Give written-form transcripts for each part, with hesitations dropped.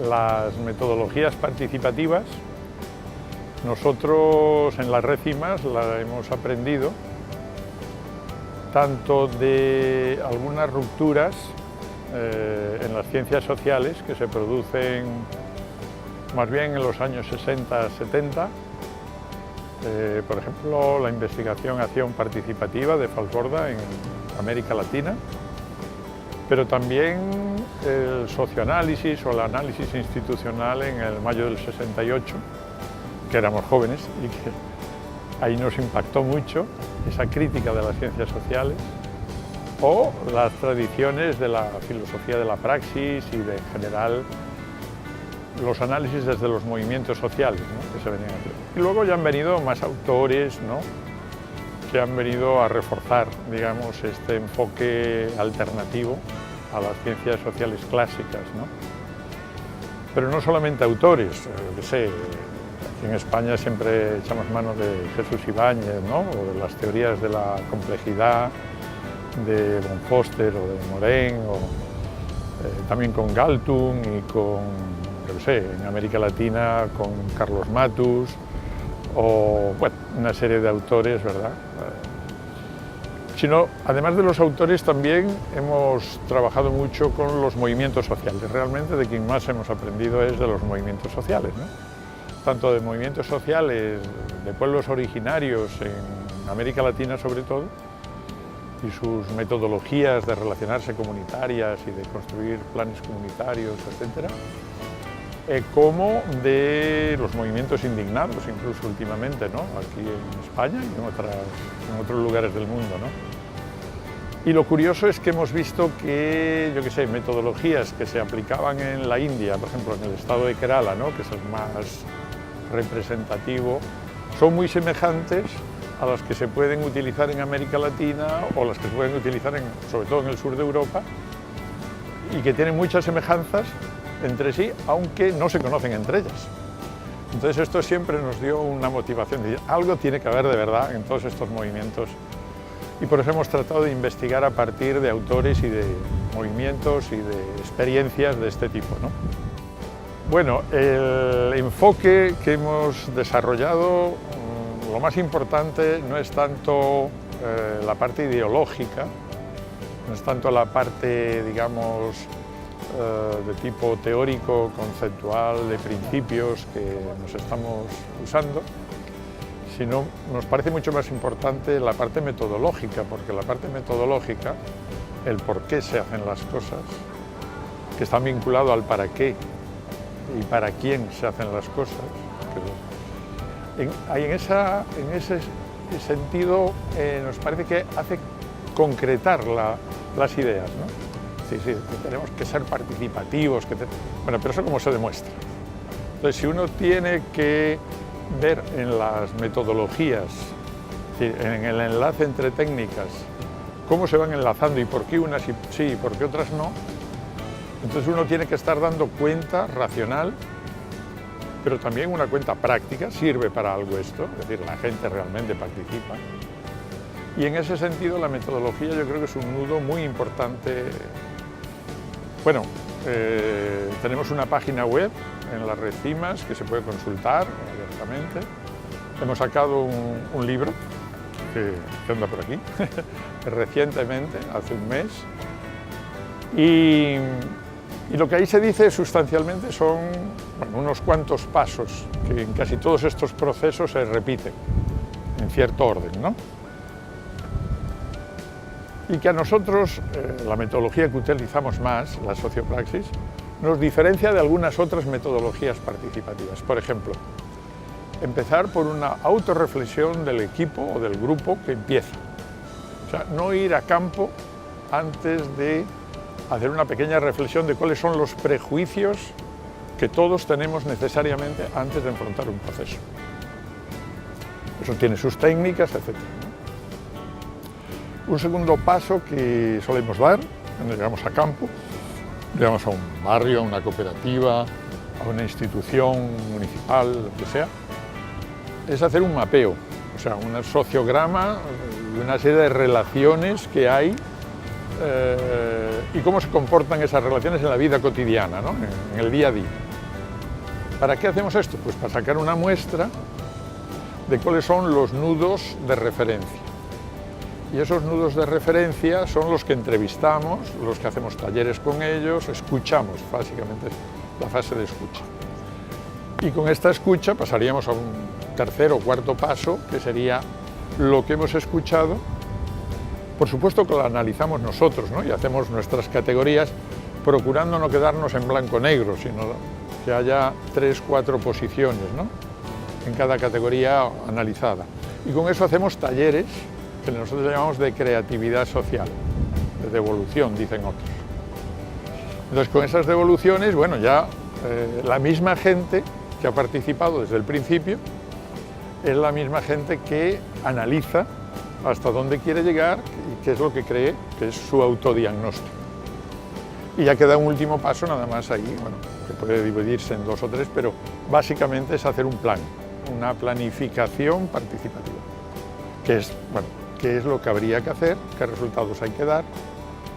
las metodologías participativas, nosotros en la red CIMAS la hemos aprendido tanto de algunas rupturas en las ciencias sociales que se producen más bien en los años 60-70, por ejemplo, la investigación acción participativa de Falsborda en América Latina, pero también el socioanálisis o el análisis institucional en el mayo del 68, que éramos jóvenes y que ahí nos impactó mucho esa crítica de las ciencias sociales, o las tradiciones de la filosofía de la praxis y de, en general, los análisis desde los movimientos sociales, ¿no?, que se venían haciendo. Y luego ya han venido más autores, ¿no?, que han venido a reforzar, digamos, este enfoque alternativo a las ciencias sociales clásicas, ¿no? Pero no solamente autores, yo sé, aquí en España siempre echamos mano de Jesús Ibáñez, ¿no?, o de las teorías de la complejidad de von Foster o de Morin, o también con Galtung y con, yo sé, en América Latina con Carlos Matus, o bueno, una serie de autores, ¿verdad? Sino, además de los autores, también hemos trabajado mucho con los movimientos sociales. Realmente de quien más hemos aprendido es de los movimientos sociales, ¿no? Tanto de movimientos sociales de pueblos originarios en América Latina sobre todo, y sus metodologías de relacionarse comunitarias y de construir planes comunitarios, etc., como de los movimientos indignados, incluso últimamente, ¿no?, aquí en España y en otros lugares del mundo, ¿no? Y lo curioso es que hemos visto que, yo qué sé, metodologías que se aplicaban en la India, por ejemplo en el estado de Kerala, ¿no?, que es el más representativo, son muy semejantes a las que se pueden utilizar en América Latina o las que se pueden utilizar sobre todo en el sur de Europa, y que tienen muchas semejanzas entre sí, aunque no se conocen entre ellas. Entonces esto siempre nos dio una motivación de decir, algo tiene que haber de verdad en todos estos movimientos, y por eso hemos tratado de investigar a partir de autores y de movimientos y de experiencias de este tipo, ¿no? Bueno, el enfoque que hemos desarrollado, lo más importante no es tanto la parte ideológica, no es tanto la parte, digamos, de tipo teórico, conceptual, de principios que nos estamos usando, sino nos parece mucho más importante la parte metodológica, porque la parte metodológica, el por qué se hacen las cosas, que está vinculado al para qué y para quién se hacen las cosas, en ese sentido nos parece que hace concretar las ideas, ¿no? Sí, que tenemos que ser participativos, bueno, pero eso cómo se demuestra. Entonces, si uno tiene que ver en las metodologías, en el enlace entre técnicas, cómo se van enlazando y por qué unas sí y por qué otras no, entonces uno tiene que estar dando cuenta racional, pero también una cuenta práctica, sirve para algo esto, es decir, la gente realmente participa. Y en ese sentido la metodología yo creo que es un nudo muy importante. Bueno, tenemos una página web en la red CIMAS que se puede consultar abiertamente. Hemos sacado un libro que anda por aquí, recientemente, hace un mes. Y lo que ahí se dice sustancialmente son, bueno, unos cuantos pasos que en casi todos estos procesos se repiten en cierto orden, ¿no? Y que a nosotros, la metodología que utilizamos más, la sociopraxis, nos diferencia de algunas otras metodologías participativas. Por ejemplo, empezar por una autorreflexión del equipo o del grupo que empieza. O sea, no ir a campo antes de hacer una pequeña reflexión de cuáles son los prejuicios que todos tenemos necesariamente antes de enfrentar un proceso. Eso tiene sus técnicas, etc. Un segundo paso que solemos dar cuando llegamos a campo, llegamos a un barrio, a una cooperativa, a una institución municipal, lo que sea, es hacer un mapeo, o sea, un sociograma de una serie de relaciones que hay y cómo se comportan esas relaciones en la vida cotidiana, ¿no?, en el día a día. ¿Para qué hacemos esto? Pues para sacar una muestra de cuáles son los nudos de referencia. Y esos nudos de referencia son los que entrevistamos, los que hacemos talleres con ellos, escuchamos, básicamente la fase de escucha. Y con esta escucha pasaríamos a un tercer o cuarto paso, que sería lo que hemos escuchado. Por supuesto que lo analizamos nosotros, ¿no? Y hacemos nuestras categorías, procurando no quedarnos en blanco-negro, sino que haya 3 o 4 posiciones, ¿no?, en cada categoría analizada. Y con eso hacemos talleres que nosotros llamamos de creatividad social, de devolución, dicen otros. Entonces, con esas devoluciones, bueno, ya la misma gente que ha participado desde el principio es la misma gente que analiza hasta dónde quiere llegar y qué es lo que cree que es su autodiagnóstico. Y ya queda un último paso, nada más ahí, bueno, que puede dividirse en 2 o 3, pero básicamente es hacer un plan, una planificación participativa, que es, bueno, qué es lo que habría que hacer, qué resultados hay que dar,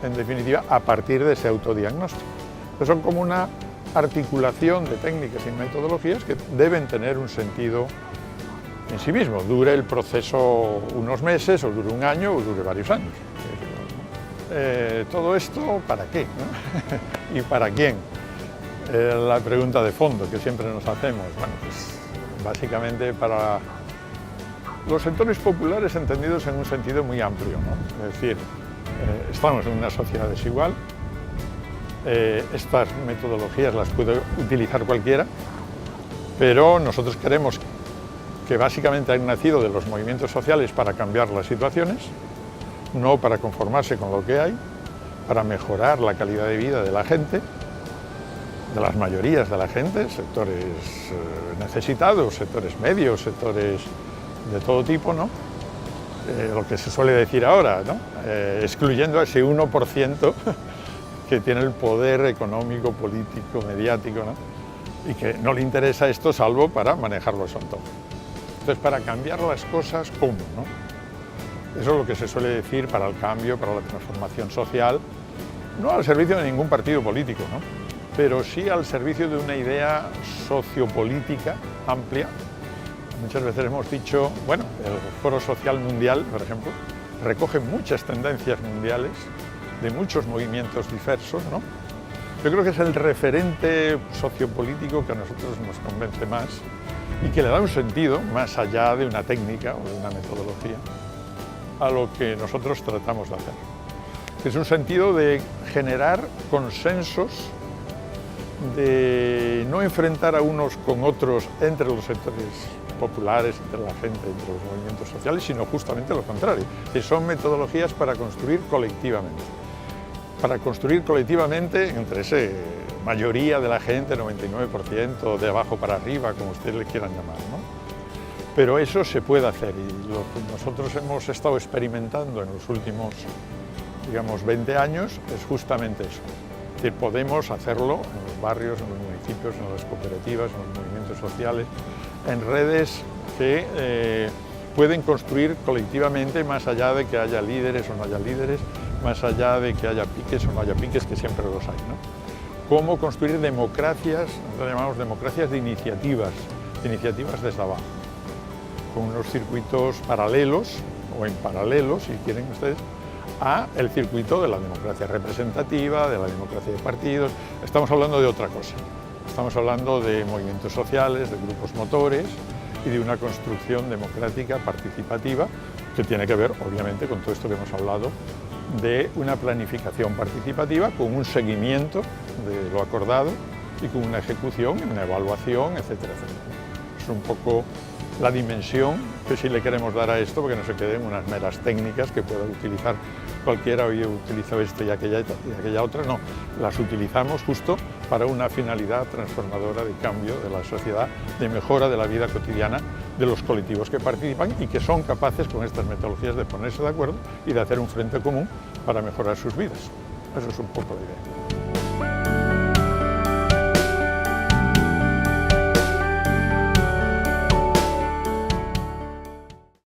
en definitiva, a partir de ese autodiagnóstico. Entonces, son como una articulación de técnicas y metodologías que deben tener un sentido en sí mismo, dure el proceso unos meses, o dure un año, o dure varios años. Todo esto, ¿para qué?, ¿no? ¿Y para quién? La pregunta de fondo que siempre nos hacemos. Bueno, pues básicamente para los sectores populares entendidos en un sentido muy amplio, ¿no? Es decir, estamos en una sociedad desigual, estas metodologías las puede utilizar cualquiera, pero nosotros queremos que básicamente han nacido de los movimientos sociales para cambiar las situaciones, no para conformarse con lo que hay, para mejorar la calidad de vida de la gente, de las mayorías de la gente, sectores necesitados, sectores medios, sectores de todo tipo, ¿no? Lo que se suele decir ahora, ¿no? Excluyendo a ese 1% que tiene el poder económico, político, mediático, ¿no?, y que no le interesa esto salvo para manejarlo a su antojo. Entonces, para cambiar las cosas, ¿cómo?, ¿no? Eso es lo que se suele decir para el cambio, para la transformación social, no al servicio de ningún partido político, ¿no?, pero sí al servicio de una idea sociopolítica amplia. Muchas veces hemos dicho, bueno, el Foro Social Mundial, por ejemplo, recoge muchas tendencias mundiales de muchos movimientos diversos, ¿no? Yo creo que es el referente sociopolítico que a nosotros nos convence más y que le da un sentido, más allá de una técnica o de una metodología, a lo que nosotros tratamos de hacer. Es un sentido de generar consensos, de no enfrentar a unos con otros entre los sectores populares, entre la gente, entre los movimientos sociales, sino justamente lo contrario, que son metodologías para construir colectivamente. Para construir colectivamente entre esa mayoría de la gente, 99%, de abajo para arriba, como ustedes le quieran llamar, ¿no? Pero eso se puede hacer y lo que nosotros hemos estado experimentando en los últimos, digamos, 20 años es justamente eso. Es decir, podemos hacerlo en los barrios, en los municipios, en las cooperativas, en los movimientos sociales, en redes que pueden construir colectivamente más allá de que haya líderes o no haya líderes, más allá de que haya piques o no haya piques, que siempre los hay, ¿no? Cómo construir democracias, nosotros llamamos democracias de iniciativas desde abajo, con unos circuitos paralelos o en paralelo, si quieren ustedes, a el circuito de la democracia representativa, de la democracia de partidos. Estamos hablando de otra cosa. Estamos hablando de movimientos sociales, de grupos motores y de una construcción democrática participativa que tiene que ver, obviamente, con todo esto que hemos hablado, de una planificación participativa con un seguimiento de lo acordado y con una ejecución, una evaluación, etcétera, etcétera. Es un poco la dimensión que sí le queremos dar a esto, porque no se queden unas meras técnicas que pueda utilizar cualquiera. Hoy he utilizado esto y aquella otra, no, las utilizamos justo para una finalidad transformadora de cambio de la sociedad, de mejora de la vida cotidiana de los colectivos que participan y que son capaces con estas metodologías de ponerse de acuerdo y de hacer un frente común para mejorar sus vidas. Eso es un poco la idea.